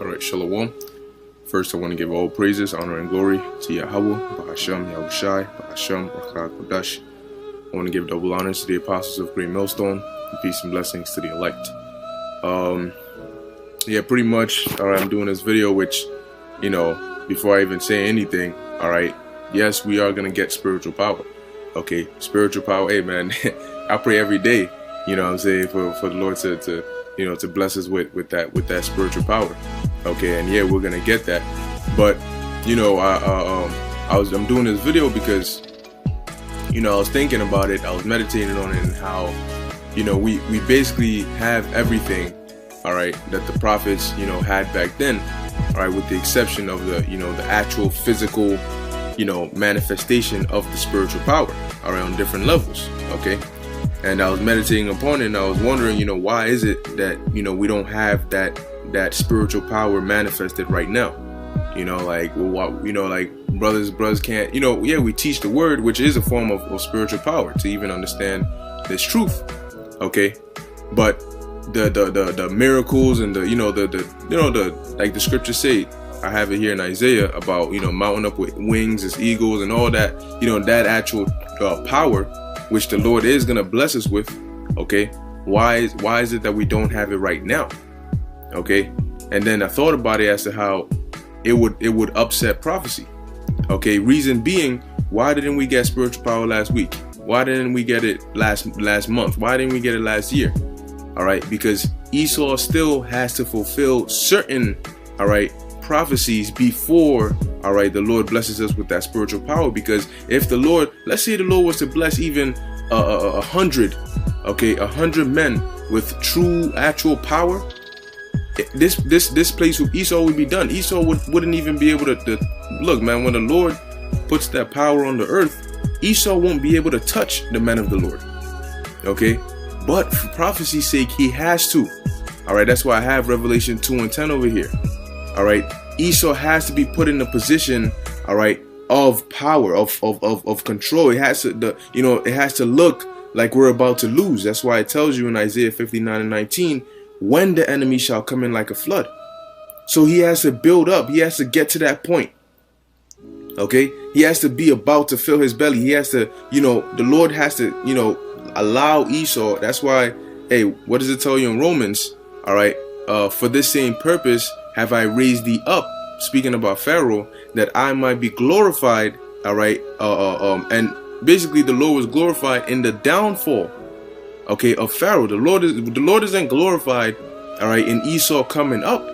Alright, Shalom. First, I want to give all praises, honor, and glory to YAHAWAH, sham, YAHAWASHI, sham, I want to give double honors to the apostles of Great Millstone, and peace and blessings to the elect. Yeah, pretty much, alright, I'm doing this video, which, you know, before I even say anything, alright, yes, we are going to get spiritual power. Okay, spiritual power, hey man, I pray every day, you know what I'm saying, for the Lord to bless us with that spiritual power. Okay, and yeah, we're gonna get that. But you know, I'm doing this video because, you know, I was thinking about it, I was meditating on it, and how, you know, we basically have everything, all right, that the prophets, you know, had back then, all right, with the exception of the, you know, the actual physical, you know, manifestation of the spiritual power, all right, on different levels. Okay. And I was meditating upon it, and I was wondering, you know, why is it that, you know, we don't have that spiritual power manifested right now? You know, like, well, you know, like brothers can't, you know, yeah, we teach the word, which is a form of spiritual power to even understand this truth. Okay, but the miracles and the like the scriptures say, I have it here in Isaiah about, you know, mounting up with wings as eagles and all that, you know, that actual power, which the Lord is going to bless us with. Okay, why is it that we don't have it right now? Okay, and then I thought about it as to how it would upset prophecy. Okay, reason being, why didn't we get spiritual power last week? Why didn't we get it last month? Why didn't we get it last year? All right, because Esau still has to fulfill certain, all right, prophecies before, all right, the Lord blesses us with that spiritual power. Because if the Lord, let's say the Lord was to bless even 100 men with true actual power, this place with Esau would be done. Esau wouldn't even be able to look, man. When the Lord puts that power on the earth, Esau won't be able to touch the men of the Lord. Okay, but for prophecy's sake, he has to. All right, that's why I have Revelation 2:10 over here. All right, Esau has to be put in a position, all right, of power, of control. It has to, it has to look like we're about to lose. That's why it tells you in Isaiah 59:19, when the enemy shall come in like a flood. So he has to build up. He has to get to that point. Okay, he has to be about to fill his belly. He has to, you know, the Lord has to, you know, allow Esau. That's why, hey, what does it tell you in Romans? All right, for this same purpose have I raised thee up, speaking about Pharaoh, that I might be glorified. All right, and basically the Lord was glorified in the downfall, okay, of Pharaoh. The Lord isn't glorified, all right, in Esau coming up,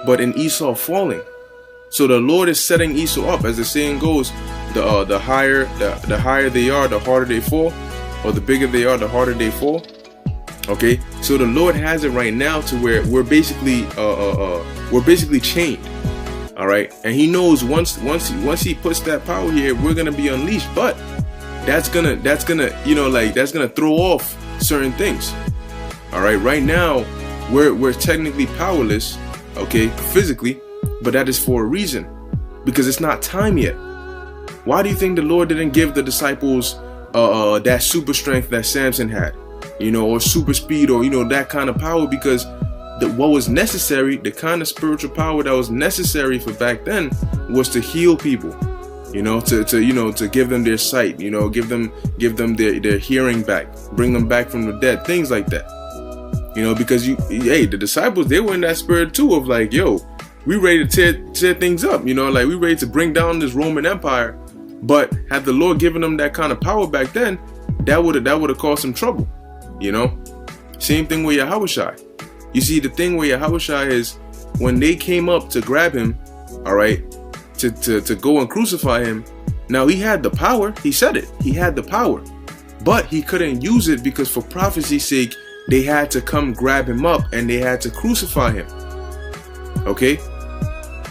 but in Esau falling. So the Lord is setting Esau up, as the saying goes, the higher they are, the harder they fall, or the bigger they are, the harder they fall. Okay, so the Lord has it right now to where we're basically chained. All right, and He knows once He puts that power here, we're gonna be unleashed. But that's gonna you know, like, that's gonna throw off certain things. All right, right now we're technically powerless, okay, physically, but that is for a reason, because it's not time yet. Why do you think the Lord didn't give the disciples that super strength that Samson had? You know, or super speed, or, you know, that kind of power? Because what was necessary, the kind of spiritual power that was necessary for back then, was to heal people, you know, to give them their sight, you know, give them their hearing back, bring them back from the dead, things like that. You know, because the disciples, they were in that spirit too of like, yo, we ready to tear things up, you know, like we ready to bring down this Roman Empire. But had the Lord given them that kind of power back then, that would have caused some trouble. You know, same thing with YAHAWASHI. You see, the thing with YAHAWASHI is when they came up to grab him, all right, to go and crucify him. Now, he had the power. He said it. He had the power, but he couldn't use it because for prophecy's sake, they had to come grab him up and they had to crucify him. Okay.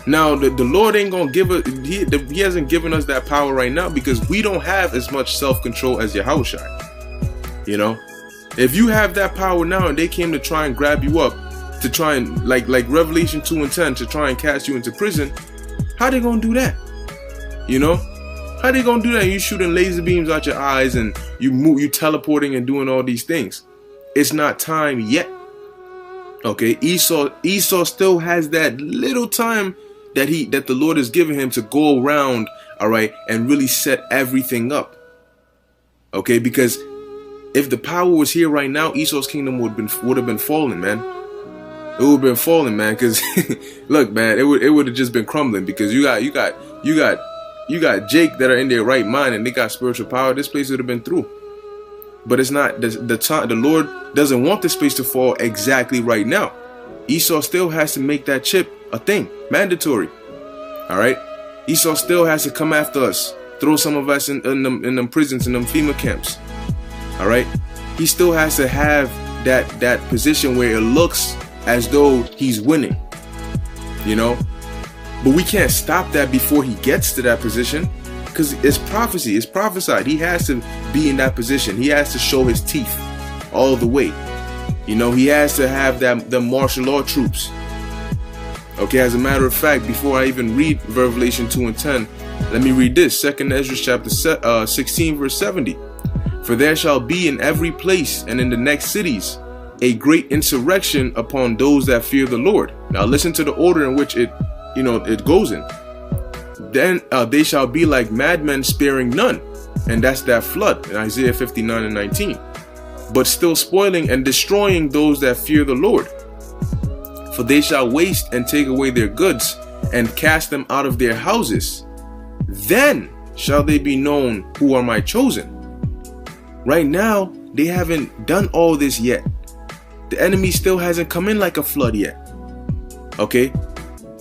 Now, the Lord ain't gonna give us. He hasn't given us that power right now because we don't have as much self-control as YAHAWASHI. You know. If you have that power now and they came to try and grab you up, to try and like Revelation 2:10, to try and cast you into prison, how they gonna do that? You know, how they gonna do that? You shooting laser beams out your eyes and you teleporting and doing all these things. It's not time yet. Okay, Esau still has that little time that the Lord has given him to go around, all right, and really set everything up. Okay, because if the power was here right now, Esau's kingdom would have been falling, man. It would have been falling, man. Because look, man, it would have just been crumbling. Because you got Jake that are in their right mind and they got spiritual power. This place would have been through. But it's not the time. The Lord doesn't want this place to fall exactly right now. Esau still has to make that chip a thing, mandatory. All right, Esau still has to come after us, throw some of us in them prisons, in them FEMA camps. All right, he still has to have that position where it looks as though he's winning. You know, but we can't stop that before he gets to that position. Because it's prophecy, it's prophesied. He has to be in that position. He has to show his teeth all the way. You know, he has to have the martial law troops. Okay, as a matter of fact, before I even read Revelation 2 and 10, let me read this. 2nd Ezra chapter 16 verse 70. For there shall be in every place and in the next cities a great insurrection upon those that fear the Lord. Now listen to the order in which it goes in. Then they shall be like madmen, sparing none. And that's that flood in Isaiah 59 and 19. But still spoiling and destroying those that fear the Lord. For they shall waste and take away their goods and cast them out of their houses. Then shall they be known who are my chosen. Right now, they haven't done all this yet. The enemy still hasn't come in like a flood yet. Okay?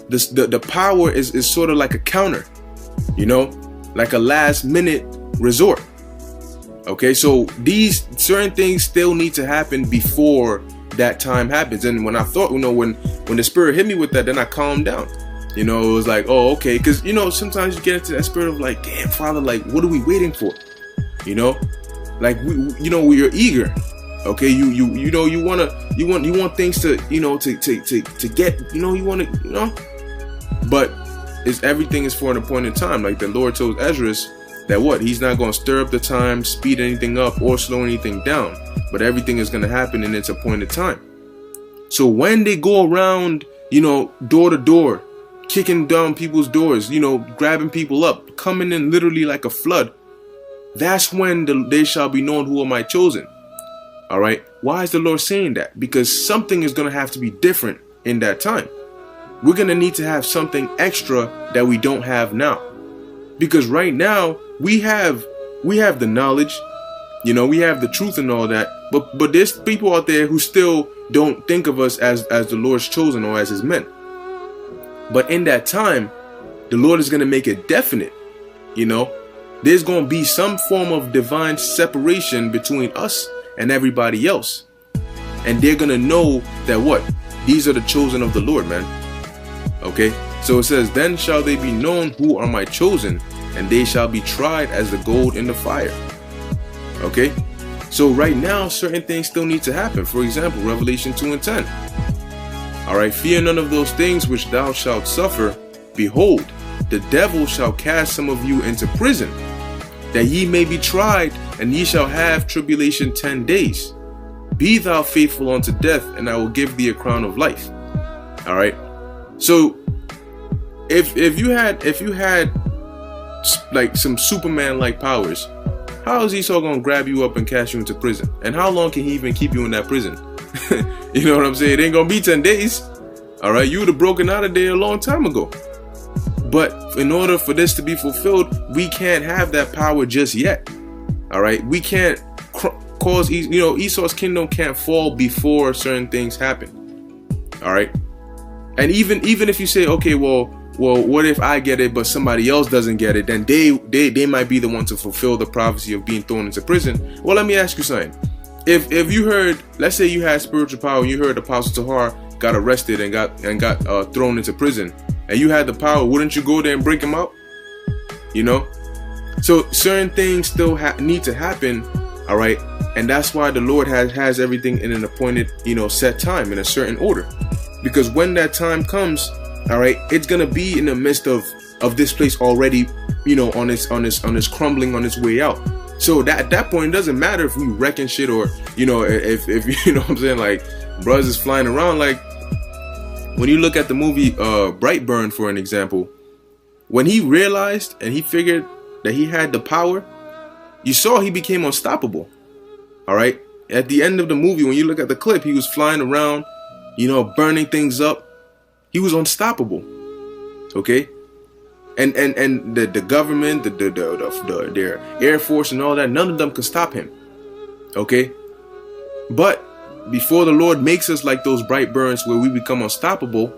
The power is sort of like a counter, you know, like a last minute resort. Okay, so these certain things still need to happen before that time happens. And when I thought, you know, when the Spirit hit me with that, then I calmed down. You know, it was like, oh, okay, because you know, sometimes you get into that spirit of like, damn, Father, like, what are we waiting for? You know, like we're eager. Okay, you know, you want things to, you know, to get, you know, you want to, you know. But everything is for an appointed time. Like the Lord told Ezra that what? He's not going to stir up the time, speed anything up, or slow anything down. But everything is going to happen in its appointed time. So when they go around, you know, door to door, kicking down people's doors, you know, grabbing people up, coming in literally like a flood, that's when they shall be known who are my chosen. All right. Why is the Lord saying that? Because something is going to have to be different in that time. We're going to need to have something extra that we don't have now. Because right now we have the knowledge, you know, we have the truth and all that. But there's people out there who still don't think of us as the Lord's chosen or as his men. But in that time, the Lord is going to make it definite. You know, there's going to be some form of divine separation between us and everybody else. And they're going to know that what? These are the chosen of the Lord, man. Okay, so it says, then shall they be known who are my chosen, and they shall be tried as the gold in the fire. Okay, so right now, certain things still need to happen. For example, Revelation 2 and 10. All right, fear none of those things which thou shalt suffer. Behold, the devil shall cast some of you into prison, that ye may be tried, and ye shall have tribulation 10 days. Be thou faithful unto death, and I will give thee a crown of life. All right. So if you had like some Superman like powers, how is Esau gonna grab you up and cast you into prison? And how long can he even keep you in that prison? You know what I'm saying? It ain't gonna be 10 days. All right, you would have broken out of there a long time ago. But in order for this to be fulfilled, we can't have that power just yet. All right, we can't cause, you know, Esau's kingdom can't fall before certain things happen. All right. And even if you say, okay, well, what if I get it, but somebody else doesn't get it? Then they might be the one to fulfill the prophecy of being thrown into prison. Well, let me ask you something. If you heard, let's say you had spiritual power, you heard Apostle Tahar got arrested and got thrown into prison, and you had the power, wouldn't you go there and break him out? You know. So certain things still need to happen. All right, and that's why the Lord has everything in an appointed, you know, set time in a certain order. Because when that time comes, all right, it's gonna be in the midst of this place already, you know, on its crumbling on its way out. So that at that point, it doesn't matter if we wrecking shit or, you know, if you know what I'm saying, like Brothers is flying around like, when you look at the movie Brightburn, for an example, when he realized and he figured that he had the power, you saw he became unstoppable. All right. At the end of the movie, when you look at the clip, he was flying around, you know, burning things up. He was unstoppable. Okay. And the government, their Air Force and all that, none of them could stop him. Okay. But before the Lord makes us like those bright burns where we become unstoppable,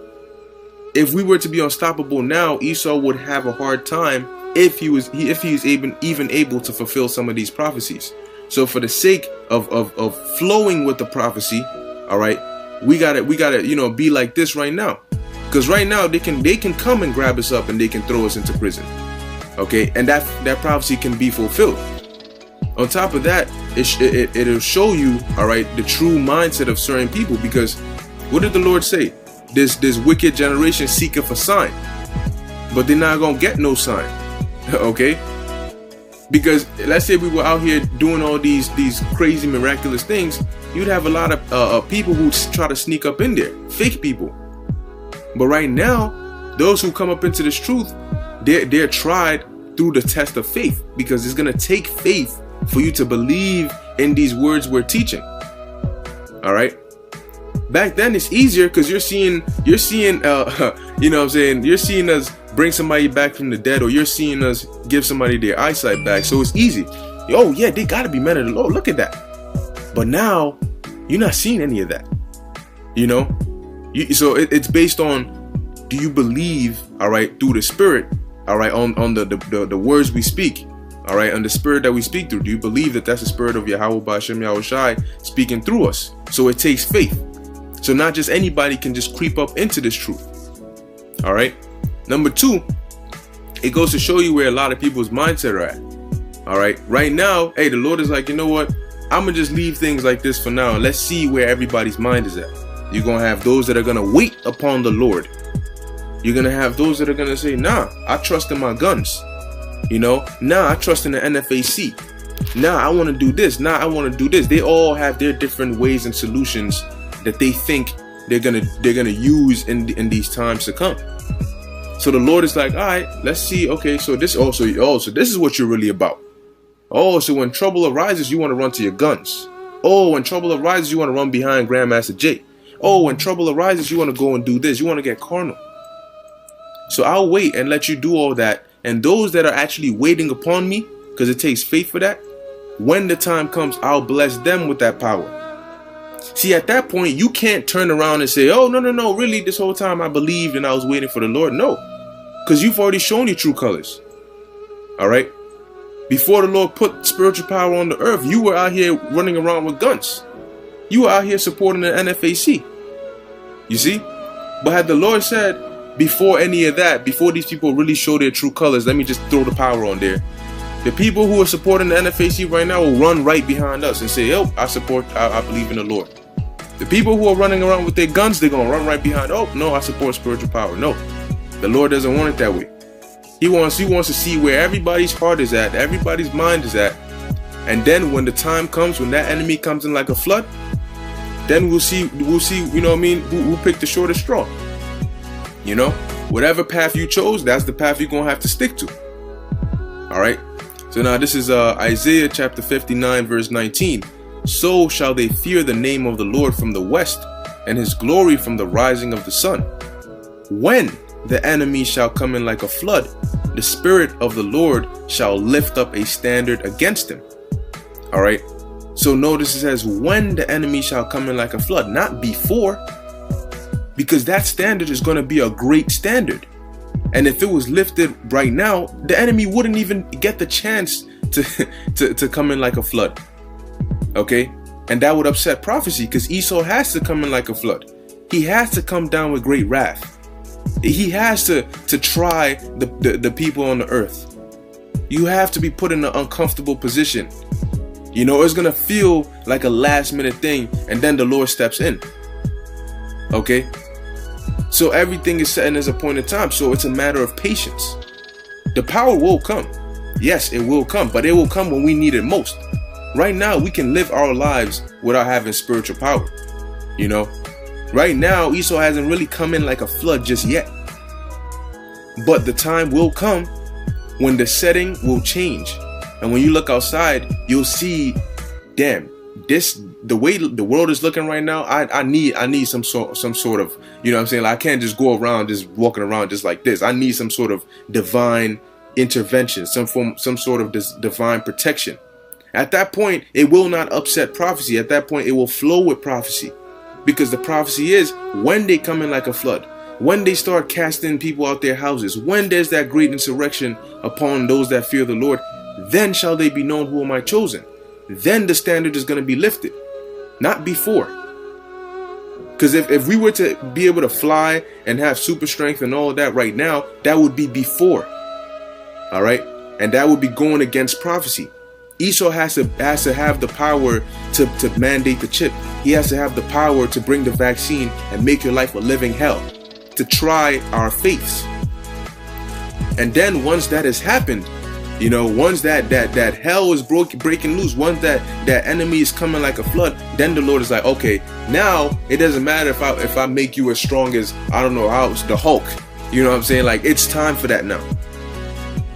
if we were to be unstoppable now, Esau would have a hard time if he was even able to fulfill some of these prophecies. So for the sake of flowing with the prophecy, all right, we gotta you know, be like this right now, because right now they can come and grab us up and they can throw us into prison, okay, and that prophecy can be fulfilled. On top of that, it'll show you, all right, the true mindset of certain people, because what did the Lord say? This wicked generation seeketh a sign, but they're not gonna get no sign, okay? Because let's say we were out here doing all these crazy miraculous things, you'd have a lot of people who try to sneak up in there, fake people. But right now, those who come up into this truth, they're tried through the test of faith, because it's gonna take faith for you to believe in these words we're teaching. All right. Back then it's easier because you're seeing you know what I'm saying, you're seeing us bring somebody back from the dead, or you're seeing us give somebody their eyesight back. So it's easy. Oh yeah, they gotta be men of the Lord. Look at that. But now you're not seeing any of that. You know, so it's based on, do you believe, all right, through the Spirit, all right, on the words we speak, all right, on the Spirit that we speak through? Do you believe that that's the Spirit of Yahawah Shem YAHAWASHI speaking through us? So it takes faith. So not just anybody can just creep up into this truth. All right. Number two, it goes to show you where a lot of people's mindset are at. All right. Right now, hey, the Lord is like, you know what? I'm going to just leave things like this for now. And let's see where everybody's mind is at. You're going to have those that are going to wait upon the Lord. You're going to have those that are going to say, nah, I trust in my guns. You know, nah, I trust in the NFAC. Nah, I want to do this. Nah, I want to do this. They all have their different ways and solutions that they think they're gonna use in these times to come. So the Lord is like, all right, let's see. Okay, so this is what you're really about. Oh, so when trouble arises, you want to run to your guns. Oh, when trouble arises, you want to run behind Grandmaster Jay. Oh, when trouble arises, you want to go and do this. You want to get carnal. So I'll wait and let you do all that. And those that are actually waiting upon me, because it takes faith for that, when the time comes, I'll bless them with that power. See, at that point, you can't turn around and say, oh, no, really, this whole time I believed and I was waiting for the Lord. No, because you've already shown your true colors. All right. Before the Lord put spiritual power on the earth, you were out here running around with guns. You were out here supporting the NFAC. You see? But had the Lord said, before any of that, before these people really show their true colors, let me just throw the power on there. The people who are supporting the NFAC right now will run right behind us and say, oh, I believe in the Lord. The people who are running around with their guns, they're going to run right behind, oh, no, I support spiritual power. No, the Lord doesn't want it that way. He wants to see where everybody's heart is at, everybody's mind is at. And then when the time comes, when that enemy comes in like a flood, then we'll see, you know what I mean, who picked the shortest straw. You know, whatever path you chose, that's the path you're going to have to stick to. All right. So now this is Isaiah chapter 59 verse 19. So shall they fear the name of the Lord from the west, and his glory from the rising of the sun. When the enemy shall come in like a flood, the Spirit of the Lord shall lift up a standard against him. All right. So notice it says when the enemy shall come in like a flood, not before, because that standard is going to be a great standard. And if it was lifted right now, the enemy wouldn't even get the chance to come in like a flood. Okay? And that would upset prophecy, because Esau has to come in like a flood. He has to come down with great wrath. He has to try the people on the earth. You have to be put in an uncomfortable position. You know, it's going to feel like a last minute thing, and then the Lord steps in. Okay? So everything is set in as a point in time. So it's a matter of patience. The power will come. Yes, it will come, but it will come when we need it most. Right now, we can live our lives without having spiritual power. You know, right now Esau hasn't really come in like a flood just yet, but the time will come when the setting will change, and when you look outside, you'll see, damn, the way the world is looking right now, I need some sort of, you know what I'm saying, like, I can't just go around just walking around just like this. I need some sort of divine intervention, some sort of divine protection. At that point, it will not upset prophecy. At that point, it will flow with prophecy, because the prophecy is, when they come in like a flood, when they start casting people out their houses, when there's that great insurrection upon those that fear the Lord, then shall they be known who are my chosen. Then the standard is going to be lifted, not before. Because if we were to be able to fly and have super strength and all of that right now, that would be before. All right, and that would be going against prophecy. Esau has to have the power to mandate the chip. He has to have the power to bring the vaccine and make your life a living hell, to try our faiths. And then once that has happened, you know, once that hell is breaking loose, once that enemy is coming like a flood, then the Lord is like, okay, now it doesn't matter if I make you as strong as, I don't know how, the Hulk. You know what I'm saying? Like, it's time for that now.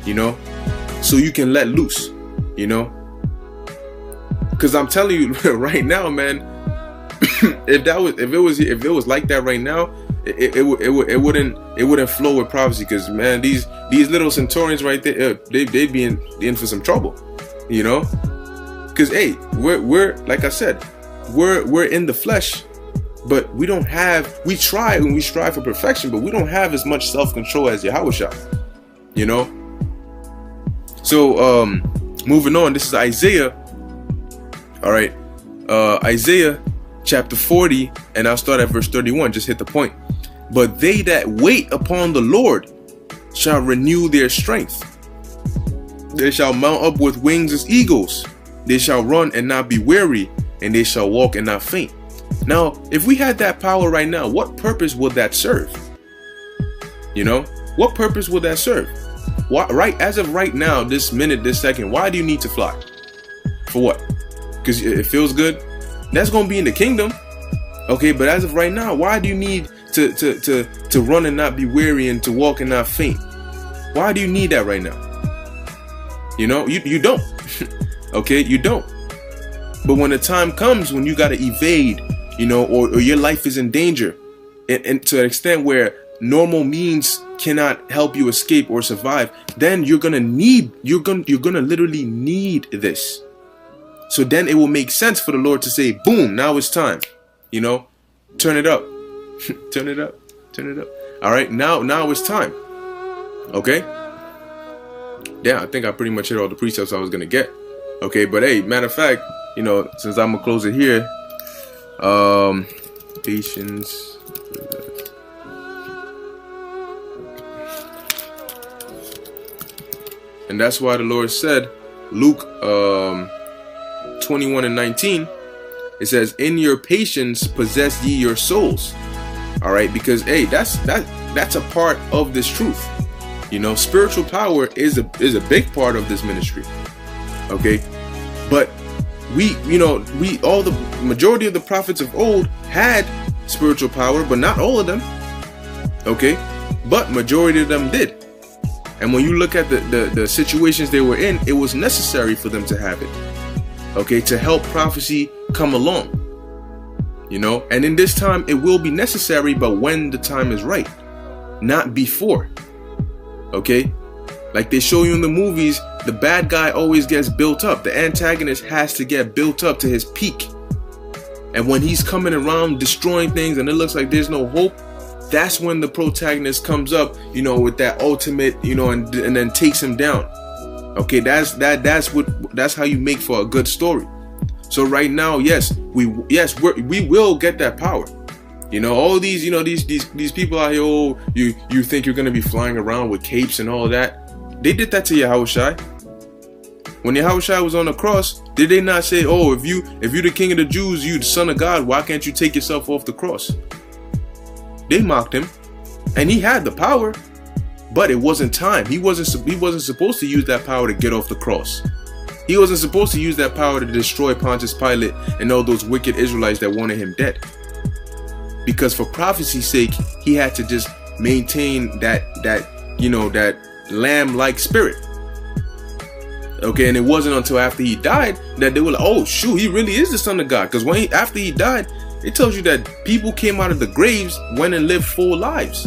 You know, so you can let loose. You know, because I'm telling you right now, man, if it was like that right now, it wouldn't flow with prophecy. Because, man, these little centurions right there, they'd be in for some trouble. You know, because, hey, we're like I said, we're in the flesh, but we try and we strive for perfection, but we don't have as much self-control as Yahawashi. You know, so moving on, this is Isaiah. All right, Isaiah chapter 40, and I'll start at verse 31. Just hit the point. But they that wait upon the Lord shall renew their strength. They shall mount up with wings as eagles. They shall run and not be weary, and they shall walk and not faint. Now, if we had that power right now, what purpose would that serve? You know, what purpose would that serve? Why, right, as of right now, this minute, this second, why do you need to fly? For what? Because it feels good? That's going to be in the kingdom. Okay, but as of right now, why do you need to run and not be weary and to walk and not faint? Why do you need that right now? You know, you don't. Okay, you don't. But when the time comes when you got to evade, you know, or your life is in danger, and to an extent where normal means cannot help you escape or survive, then you're gonna literally need this. So then it will make sense for the Lord to say, boom, now it's time. You know, turn it up. Turn it up. Turn it up. All right, now it's time. Okay. Yeah, I think I pretty much hit all the precepts I was gonna get. Okay, but hey, matter of fact, you know, since I'm gonna close it here, patience. And that's why the Lord said, Luke 21:19, it says, in your patience possess ye your souls. All right, because hey, that's a part of this truth. You know, spiritual power is a big part of this ministry. Okay, but all the majority of the prophets of old had spiritual power, but not all of them. Okay, but majority of them did. And when you look at the situations they were in, it was necessary for them to have it. Okay, to help prophecy come along. You know, and in this time it will be necessary, but when the time is right, not before. Okay, like they show you in the movies, the bad guy always gets built up. The antagonist has to get built up to his peak. And when he's coming around destroying things and it looks like there's no hope, that's when the protagonist comes up, you know, with that ultimate, you know, and then takes him down. Okay, that's how you make for a good story. So right now, we will get that power. You know, all these, you know, these people out here, oh, you think you're gonna be flying around with capes and all that. They did that to Yahawashi. When Yahawashi was on the cross, did they not say, oh, if you're the king of the Jews, you the son of God, why can't you take yourself off the cross? They mocked him, and he had the power, but it wasn't time. He wasn't supposed to use that power to get off the cross. He wasn't supposed to use that power to destroy Pontius Pilate and all those wicked Israelites that wanted him dead. because for prophecy's sake, he had to just maintain that lamb-like spirit. Okay, and it wasn't until after he died that they were like, oh shoot, he really is the Son of God. Because after he died, it tells you that people came out of the graves, went and lived full lives.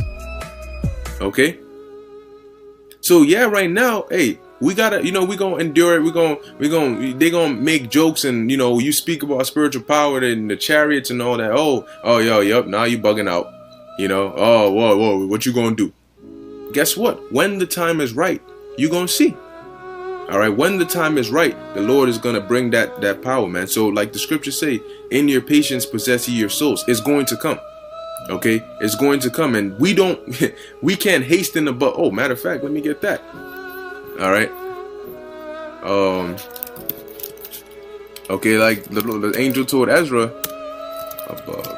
Okay, so yeah, right now, hey, we gotta, we gonna endure it. They gonna make jokes, and you speak about spiritual power and the chariots and all that. Yep, now you bugging out. Whoa, what you gonna do? Guess what? When the time is right, you gonna see. All right, when the time is right, the Lord is gonna bring that power, man. So like the scriptures say, in your patience possess ye your souls. It's going to come. Okay, it's going to come, and we can't hasten the but. Oh, matter of fact, let me get that. All right. Okay, like the angel told Ezra above.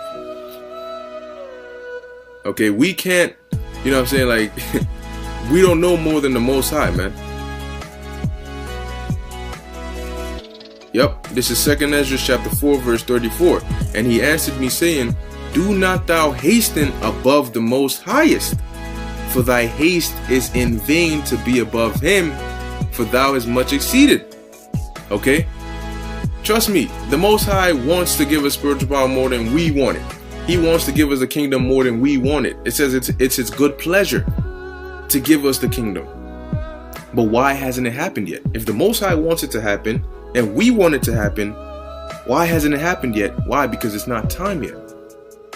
Okay, we can't. You know what I'm saying? Like, we don't know more than the Most High, man. Yep, this is 2 Ezra chapter 4 verse 34. And he answered me saying, do not thou hasten above the Most Highest, for thy haste is in vain to be above him, for thou is much exceeded. Okay? Trust me, the Most High wants to give us spiritual power more than we want it. He wants to give us a kingdom more than we want it. It says it's his good pleasure to give us the kingdom. But why hasn't it happened yet? If the Most High wants it to happen, and we want it to happen, why hasn't it happened yet? Why? Because it's not time yet.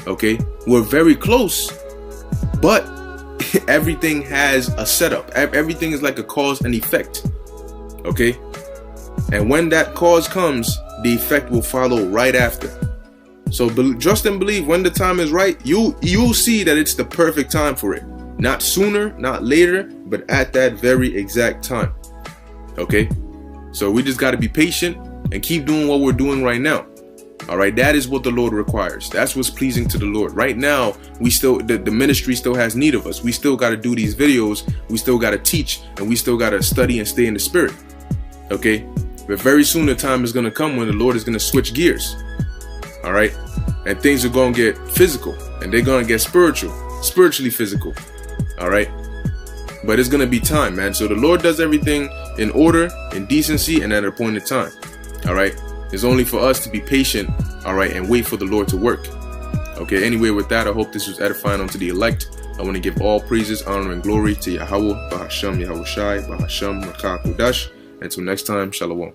Okay? We're very close, but everything has a setup. Everything is like a cause and effect. Okay? And when that cause comes, the effect will follow right after. So trust and believe, when the time is right, you'll see that it's the perfect time for it. Not sooner, not later, but at that very exact time. Okay? So we just got to be patient and keep doing what we're doing right now. All right, that is what the Lord requires. That's what's pleasing to the Lord. Right now, we still, the ministry still has need of us. We still got to do these videos. We still got to teach, and we still got to study and stay in the spirit. Okay, but very soon the time is going to come when the Lord is going to switch gears. All right, and things are going to get physical, and they're going to get spiritually physical. All right, but it's going to be time, man. So the Lord does everything in order, in decency, and at an appointed time. All right. It's only for us to be patient, all right, and wait for the Lord to work. Okay, anyway, with that, I hope this was edifying unto the elect. I want to give all praises, honor, and glory to Yahawah, Bahasham, Yahawashi, Bahasham, Rakah Kodash. Until next time, Shalom.